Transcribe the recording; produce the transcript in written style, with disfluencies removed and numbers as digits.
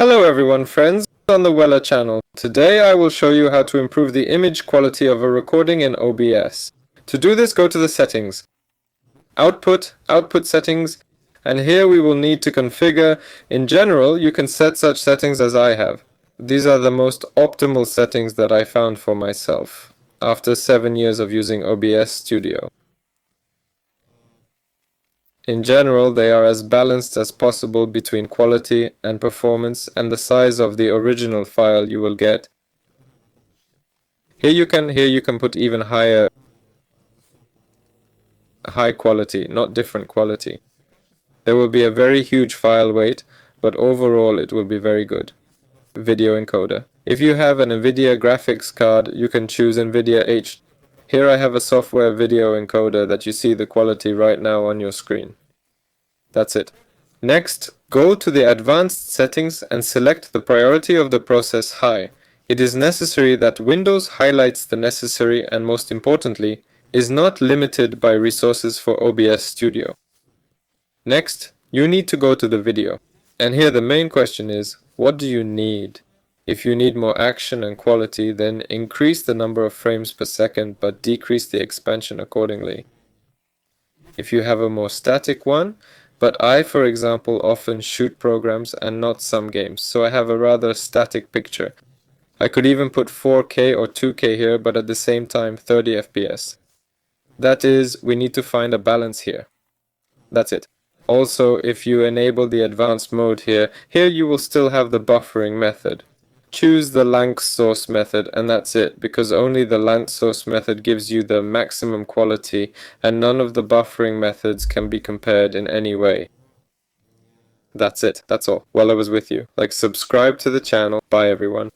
Hello everyone, friends on the Weller channel. Today I will show you how to improve the image quality of a recording in OBS. To do this, go to the settings, output settings, and here we will need to configure. In general, you can set such settings as I have. These are the most optimal settings that I found for myself after 7 years of using OBS Studio. In general, they are as balanced as possible between quality and performance and the size of the original file you will get. Here you can put even high quality, not different quality. There will be a very huge file weight, but overall it will be very good. Video encoder. If you have an NVIDIA graphics card, you can choose NVIDIA H. Here I have a software video encoder that you see the quality right now on your screen. That's it. Next, go to the advanced settings and select the priority of the process high. It is necessary that Windows highlights the necessary and, most importantly, is not limited by resources for OBS Studio. Next, you need to go to the video. And here the main question is, what do you need? If you need more action and quality, then increase the number of frames per second but decrease the expansion accordingly. If you have a more static one, but I, for example, often shoot programs and not some games, so I have a rather static picture. I could even put 4K or 2K here, but at the same time 30 FPS. That is, we need to find a balance here. That's it. Also, if you enable the advanced mode here you will still have the buffering method. Choose the lang source method and that's it, because only the lang source method gives you the maximum quality and none of the buffering methods can be compared in any way. That's it, that's all. Well, I was with you. Subscribe to the channel. Bye everyone.